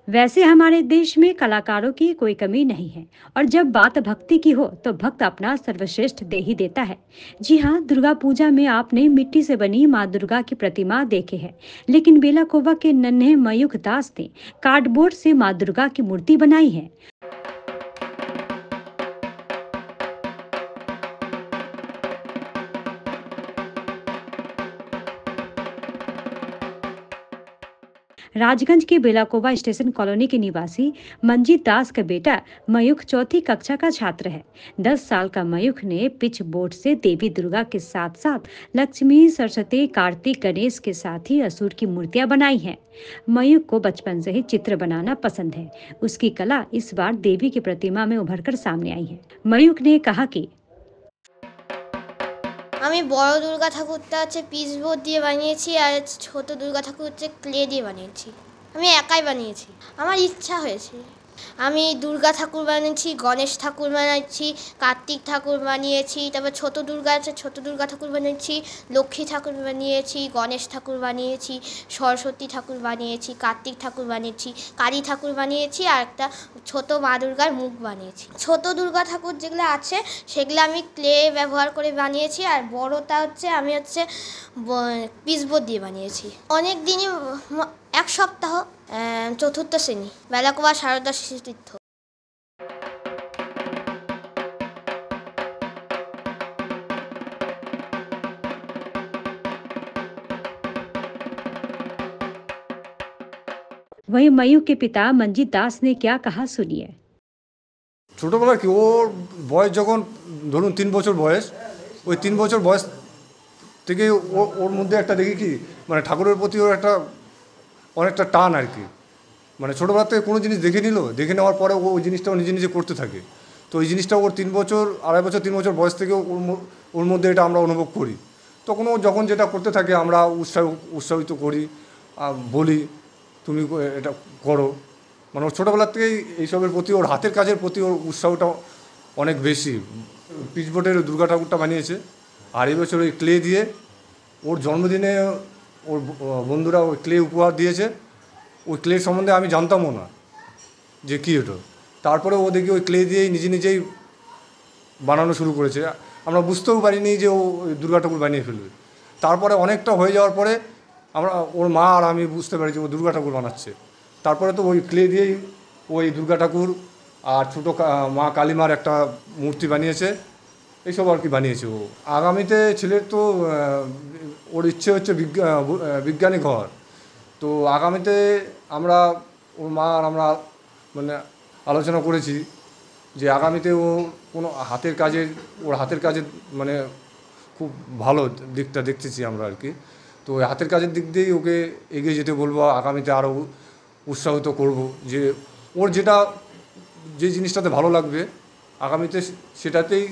वैसे हमारे देश में कलाकारों की कोई कमी नहीं है। और जब बात भक्ति की हो तो भक्त अपना सर्वश्रेष्ठ दे ही देता है। जी हाँ, दुर्गा पूजा में आपने मिट्टी से बनी माँ दुर्गा की प्रतिमा देखे है, लेकिन बेलाकोवा के नन्हे मयूख दास ने कार्डबोर्ड से माँ दुर्गा की मूर्ति बनाई है। राजगंज के बेलाकोवा स्टेशन कॉलोनी के निवासी मंजीत दास का बेटा मयूख चौथी कक्षा का छात्र है। 10 साल का मयूख ने पिच बोर्ड से देवी दुर्गा के साथ साथ लक्ष्मी, सरस्वती, कार्तिक, गणेश के साथ ही असुर की मूर्तियां बनाई हैं। मयूख को बचपन से ही चित्र बनाना पसंद है। उसकी कला इस बार देवी की प्रतिमा में उभरकर सामने आई है। मयूख ने कहा कि আমি বড় দুর্গা ঠাকুরটা পিচবোর্ড দিয়ে বানিয়েছি, আর ছোট দুর্গা ঠাকুর ক্লে দিয়ে বানিয়েছি। আমি একাই বানিয়েছি, আমার ইচ্ছা হয়েছে। আমি দুর্গা ঠাকুর বানিয়েছি, গণেশ ঠাকুর বানিয়েছি, কার্তিক ঠাকুর বানিয়েছি, তারপর ছোট দুর্গা আছে, ছোট দুর্গা ঠাকুর বানিয়েছি, লক্ষ্মী ঠাকুর বানিয়েছি, গণেশ ঠাকুর বানিয়েছি, সরস্বতী ঠাকুর বানিয়েছি, কার্তিক ঠাকুর বানিয়েছি, কালী ঠাকুর বানিয়েছি, আর একটা ছোট মা দুর্গার মুখ বানিয়েছি। ছোট দুর্গা ঠাকুর যেগুলো আছে সেগুলো আমি ক্লে ব্যবহার করে বানিয়েছি, আর বড়টা আমি পিচবোর্ড দিয়ে বানিয়েছি। অনেক দিনই, এক সপ্তাহ, চতুর্থ শ্রেণী, বেলাকোবা সারদা শিশুতীর্থ। वहीं मयूख के पिता मंजीत दास ने क्या कहा, सुनिए। ছোটোবেলা কি ওর বয়স যখন ধরুন 3 বছর বয়স, ওই 3 বছর বয়স থেকে ওর মধ্যে একটা দেখি কি মানে ঠাকুরের প্রতি ওর একটা অনেকটা টান আর কি। মানে ছোটোবেলা থেকে কোনো জিনিস দেখে নিল, দেখে নেওয়ার পরে ও ওই জিনিসটা নিজে নিজে করতে থাকে। তো ওই জিনিসটা ওর 3 বছর, 2.5 বছর, 3 বছর বয়স থেকে ওর মধ্যে এটা আমরা অনুভব করি। তখন ও যখন যেটা করতে থাকে আমরা উৎসাহিত করি, বলি তুমি এটা করো। মানে ওর ছোটোবেলার থেকেই এইসবের প্রতি, ওর হাতের কাজের প্রতি ওর উৎসাহটা অনেক বেশি। পিচবোর্ডের দুর্গা ঠাকুরটা বানিয়েছে, আর এই বছর ওই ক্লে দিয়ে ওর জন্মদিনে ওর বন্ধুরা ওই ক্লে উপহার দিয়েছে। ওই ক্লে সম্বন্ধে আমি জানতামও না যে কী ওটা। তারপরে ও দেখি ওই ক্লে দিয়েই নিজেই বানানো শুরু করেছে। আমরা বুঝতেও পারিনি যে ও দুর্গা ঠাকুর বানিয়ে ফেলবে। তারপরে অনেকটা হয়ে যাওয়ার পরে ওর মা আর আমি বুঝতে পারি যে ও দুর্গা ঠাকুর বানাচ্ছে। তারপরে তো ওই ক্লে দিয়েই ওই দুর্গা ঠাকুর আর ছোটো মা কালীমার একটা মূর্তি বানিয়েছে। এইসব আর কি বানিয়েছে ও। আগামীতে ছেলের তো ওর ইচ্ছে হচ্ছে বিজ্ঞানী হওয়ার। তো আগামীতে ওর মা আর আমরা মানে আলোচনা করেছি যে আগামীতে ও কোনো ওর হাতের কাজের মানে খুব ভালো দিকটা দেখতেছি আমরা আর কি। তো ওই হাতের কাজের দিক দিয়েই ওকে এগিয়ে যেতে বলবো, আগামীতে আরও উৎসাহিত করব যে ওর যে জিনিসটাতে ভালো লাগবে আগামীতে সেটাতেই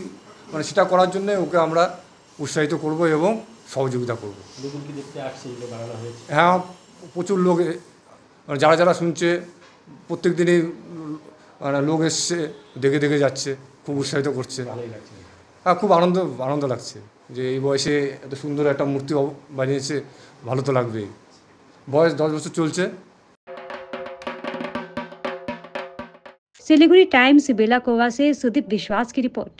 মানে সেটা করার জন্য ওকে আমরা উৎসাহিত করব এবং সহযোগিতা করব। হ্যাঁ, প্রচুর লোক যারা শুনছে প্রত্যেক দিনই মানে লোক এসছে, দেখে যাচ্ছে, খুব উৎসাহিত করছে। হ্যাঁ, খুব আনন্দ লাগছে যে এই বয়সে এত সুন্দর একটা মূর্তি বানিয়েছে, ভালো তো লাগবেই। বয়স 10 বছর চলছে। सिलीगुड़ी टाइम्स बेलाकोवा से सुदीप विश्वास की रिपोर्ट।